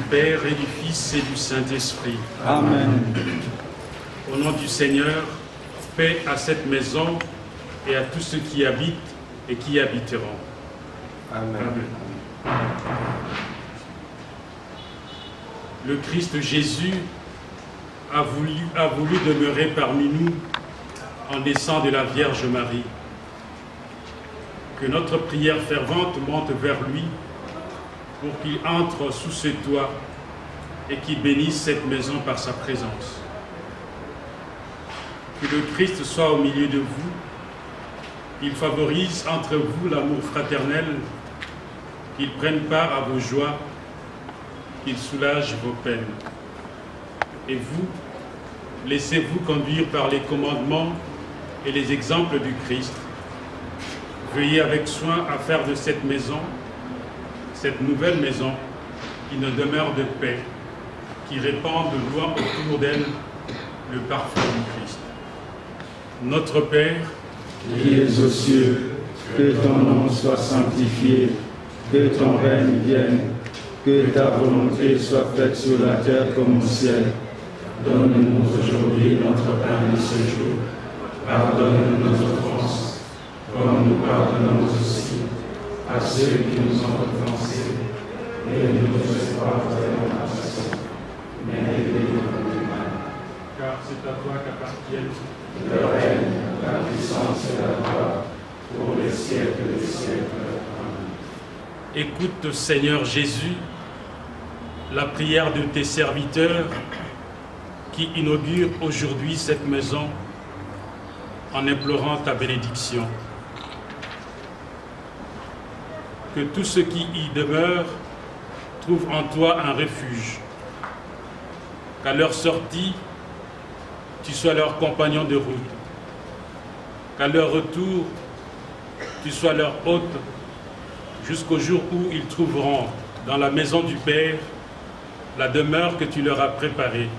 Père et du Fils et du Saint-Esprit. Amen. Au nom du Seigneur, paix à cette maison et à tous ceux qui y habitent et qui y habiteront. Amen. Amen. Le Christ Jésus a voulu demeurer parmi nous en naissant de la Vierge Marie. Que notre prière fervente monte vers lui pour qu'il entre sous ce toit et qu'il bénisse cette maison par sa présence. Que le Christ soit au milieu de vous, qu'il favorise entre vous l'amour fraternel, qu'il prenne part à vos joies, qu'il soulage vos peines. Et vous, laissez-vous conduire par les commandements et les exemples du Christ. Veillez avec soin à faire de cette maison, cette nouvelle maison, une demeure de paix, qui répande de loin autour d'elle le parfum du Christ. Notre Père, qui es aux cieux, que ton nom soit sanctifié, que ton règne vienne, que ta volonté soit faite sur la terre comme au ciel. Donne-nous aujourd'hui notre pain de ce jour. Pardonne nos offenses, comme nous pardonnons aussi à ceux qui nous ont offensés. Et ne nous fais pas entrer en tentation, mais délivre-nous du mal. car c'est à toi qu'appartiennent le règne, la puissance et la gloire, pour les siècles des siècles. Amen. Écoute, Seigneur Jésus, la prière de tes serviteurs qui inaugurent aujourd'hui cette maison en implorant ta bénédiction. Que tous ceux qui y demeurent trouvent en toi un refuge. Qu'à leur sortie, tu sois leur compagnon de route. Qu'à leur retour, tu sois leur hôte jusqu'au jour où ils trouveront dans la maison du Père la demeure que tu leur as préparée,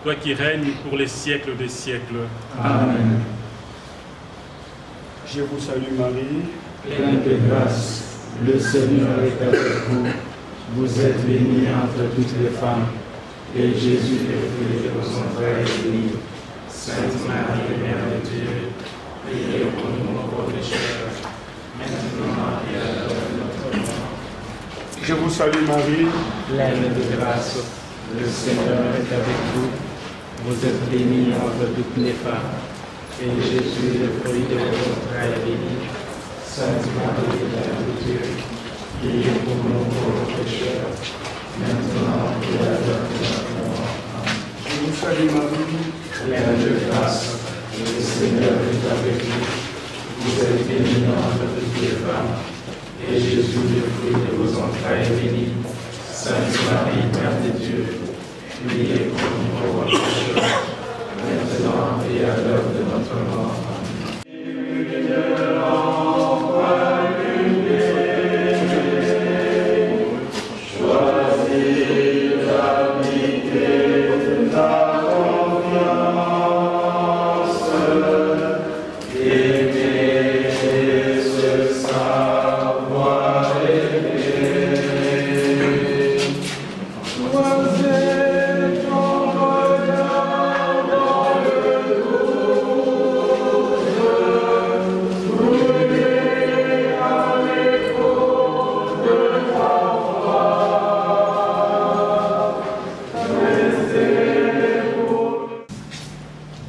toi qui règnes pour les siècles des siècles. Amen. Je vous salue Marie, Pleine de grâce, le Seigneur est avec vous. Vous êtes bénie entre toutes les femmes, et Jésus, le fruit de vos entrailles, est béni. Sainte Marie, Mère de Dieu, priez pour nous pauvres pécheurs, maintenant et à l'heure de notre mort. je vous salue Marie, Pleine de grâce, le Seigneur est avec vous. Vous êtes bénie entre toutes les femmes, et Jésus, le fruit de vos entrailles, est béni. Sainte Marie, Mère de Dieu, priez pour nous pauvres pécheurs, maintenant et à l'heure de notre mort. Amen. je vous salue Marie, Pleine de grâce, le Seigneur est avec vous. Vous êtes bénie entre toutes les femmes, et Jésus, le fruit de vos entrailles, est béni. Sainte Marie, Mère de Dieu, priez pour nous pauvres pécheurs, maintenant et à l'heure de notre mort. Amen.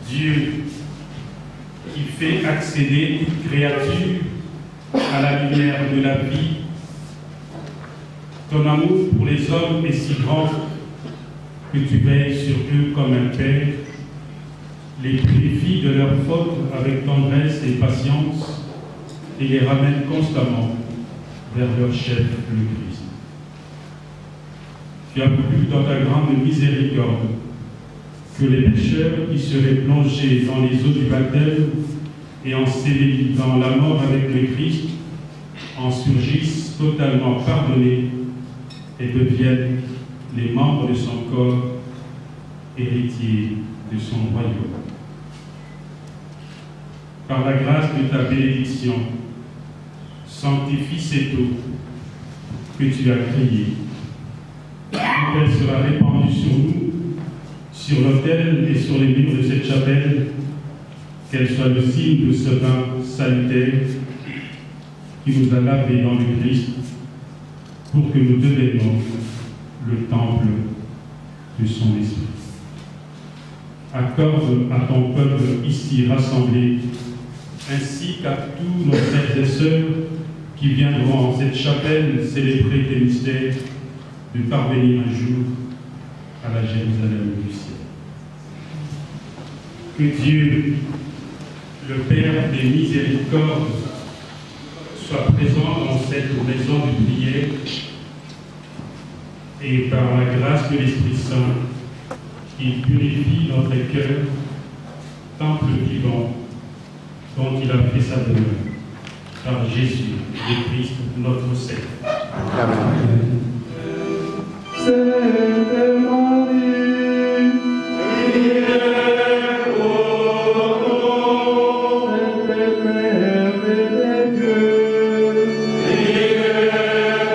Dieu qui fait accéder toute créature à la lumière de la vie, ton amour pour les hommes est si grand que tu veilles sur eux comme un père, les purifies de leurs fautes avec tendresse et patience et les ramènes constamment vers leur chef, le Christ. Tu as voulu dans ta grande miséricorde que les pécheurs qui seraient plongés dans les eaux du baptême et enseveli dans la mort avec le Christ en surgissent totalement pardonnés et deviennent les membres de son corps, héritiers de son royaume. Par la grâce de ta bénédiction, sanctifie cette eau que tu as créée, que sera répandue sur nous, sur l'autel et sur les murs de cette chapelle, qu'elle soit le signe de ce bain salutaire qui nous a lavés dans le Christ, pour que nous devenions le temple de son esprit. Accorde à ton peuple ici rassemblé, ainsi qu'à tous nos frères et sœurs qui viendront en cette chapelle célébrer tes mystères, de parvenir un jour à la Jérusalem du ciel. Que Dieu, le Père des miséricordes, soit présent dans cette maison de prière et par la grâce de l'Esprit Saint, il purifie notre cœur, temple vivant dont il a fait sa demeure, par Jésus, le Christ, notre Seigneur. Amen. Sainte Marie, priez pour nous. Sainte Mère de Dieu, priez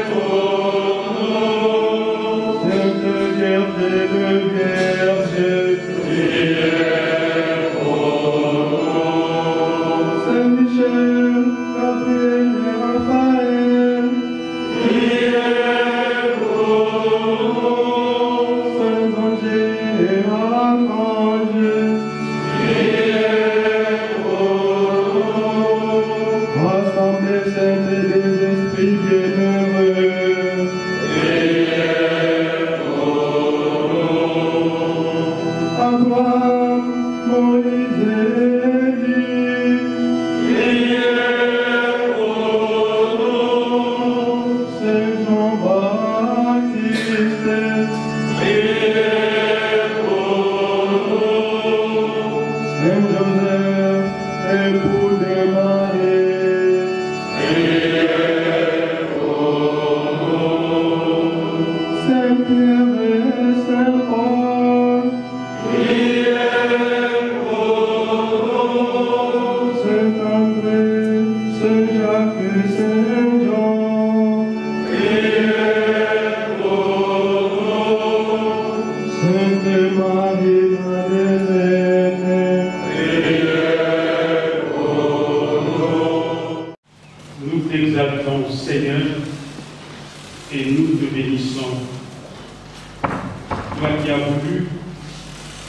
pour nous. Sainte Vierge de Vierge, priez pour nous. Saint Michel, Gabriel et Raphaël, priez pour nous. Saint Angers et Archanges, priez pour nous. Rassemblez saints et des esprits bienheureux, priez pour nous. Abraham, Moïse et Élie, priez pour nous. Saint Jean-Baptiste, priez pour nous. Saint Joseph, époux de Marie, priez pour nous. Saint Pierre et Saint Paul, priez pour nous. Saint André, Saint Jacques et Saint Jean, priez pour nous. Sainte Marie Madeleine, priez pour nous. Nous t'exaltons, Seigneur, et nous te bénissons. Toi qui as voulu,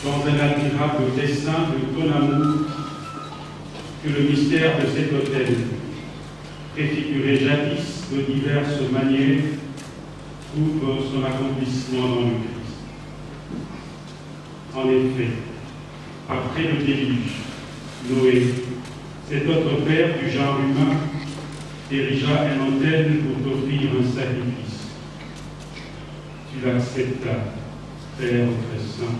dans un admirable dessein de ton amour, que le mystère de cet autel, préfiguré jadis de diverses manières, trouve son accomplissement dans le Christ. En effet, après le déluge, Noé, cet autre père du genre humain, érigea un autel pour t'offrir un sacrifice. Tu l'acceptas, Père très saint,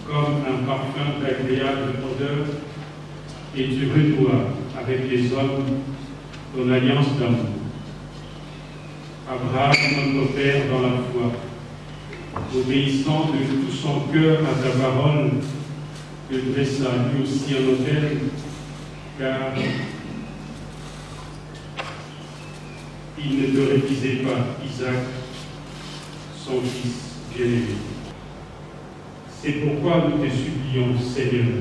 comme un parfum d'agréable odeur, et tu renouas avec les hommes ton alliance d'amour. Abraham, notre Père dans la foi, obéissant de tout son cœur à ta parole, te dressa lui aussi un autel, car il ne te refusait pas, Isaac, son fils bien-aimé. C'est pourquoi nous te supplions, Seigneur,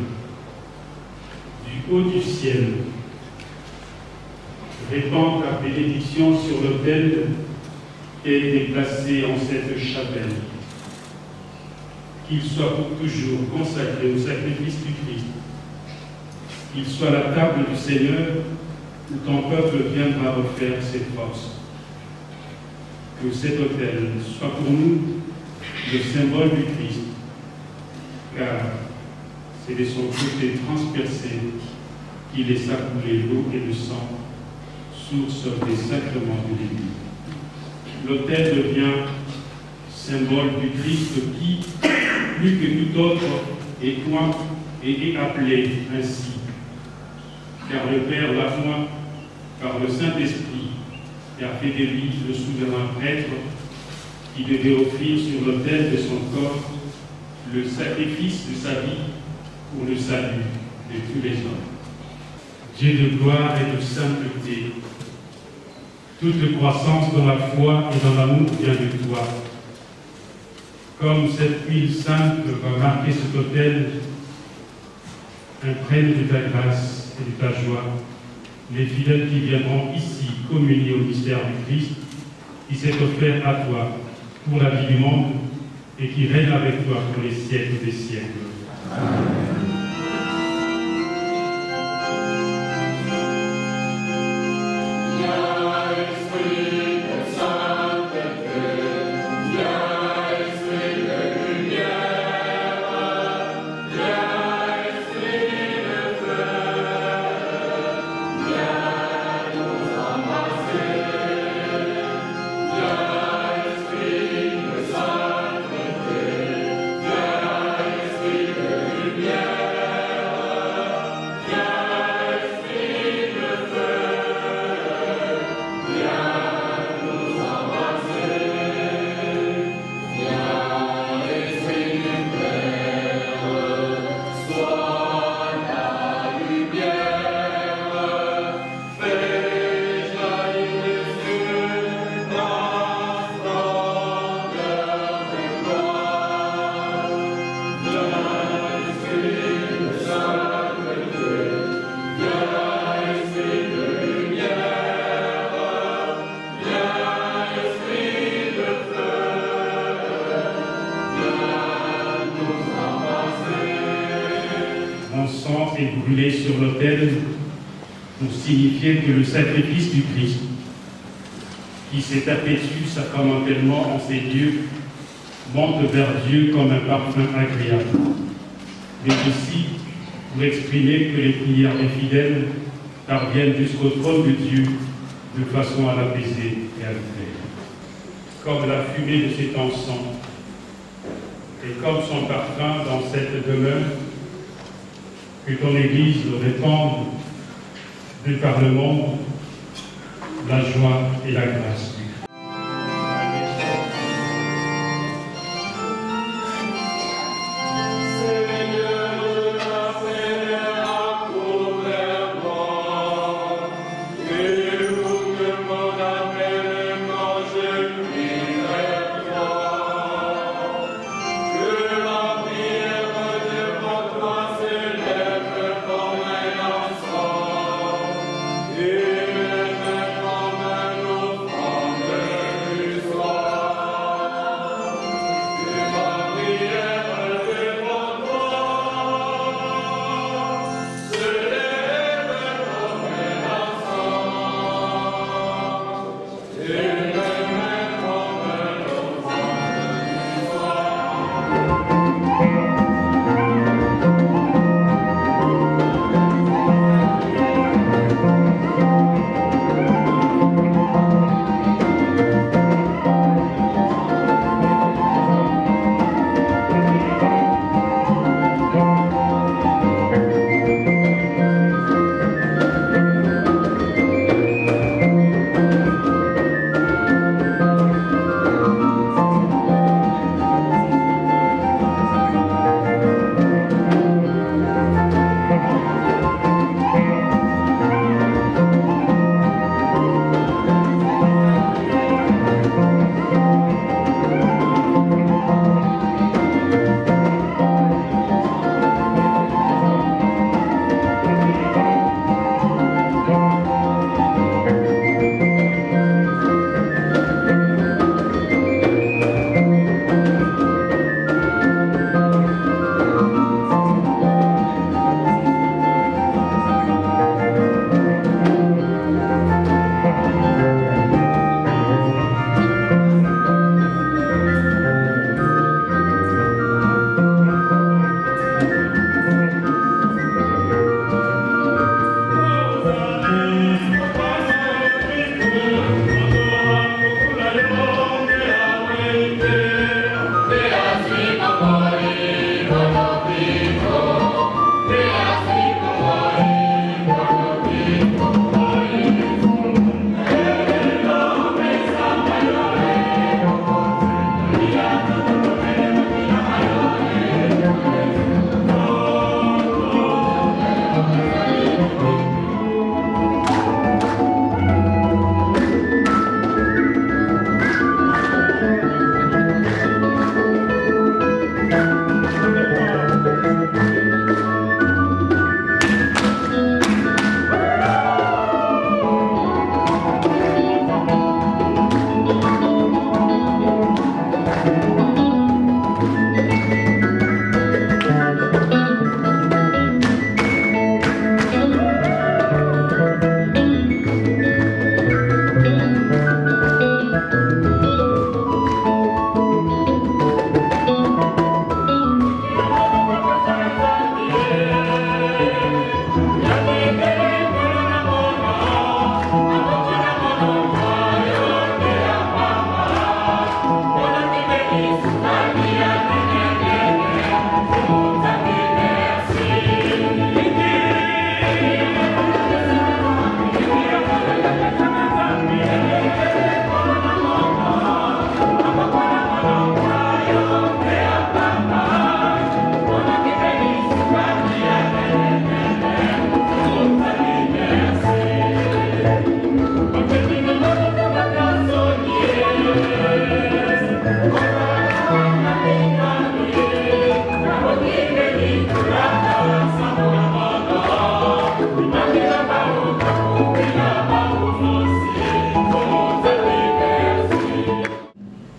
du haut du ciel, répands ta bénédiction sur l'autel qui a été placé en cette chapelle. Qu'il soit pour toujours consacré au sacrifice du Christ. Qu'il soit la table du Seigneur où ton peuple viendra refaire ses forces. Que cet autel soit pour nous le symbole du Christ, car c'est de son côté transpercé qu'il laissa couler l'eau et le sang, source des sacrements de l'Église. L'autel devient symbole du Christ qui, plus que tout autre, est toi et est appelé ainsi. Car le Père l'appoint par le Saint-Esprit et a fait de lui le souverain prêtre qui devait offrir sur l'autel de son corps le sacrifice de sa vie pour le salut de tous les hommes. Dieu de gloire et de sainteté, toute croissance dans la foi et dans l'amour vient de toi. Comme cette huile sainte va marquer cet autel, imprègne de ta grâce et de ta joie les fidèles qui viendront ici communier au mystère du Christ, qui s'est offert à toi pour la vie du monde et qui règne avec toi pour les siècles des siècles. Amen. Brûlé sur l'autel pour signifier que le sacrifice du Christ, qui s'est aperçu sacramentellement en ces lieux, monte vers Dieu comme un parfum agréable, mais aussi pour exprimer que les prières des fidèles parviennent jusqu'au trône de Dieu de façon à l'apaiser et à le faire. Comme la fumée de cet encens et comme son parfum dans cette demeure, que ton Église répande de par le monde la joie et la grâce. Yeah.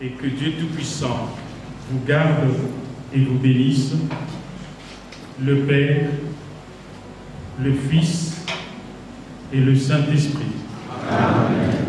Et que Dieu Tout-Puissant vous garde et vous bénisse, le Père, le Fils et le Saint-Esprit. Amen.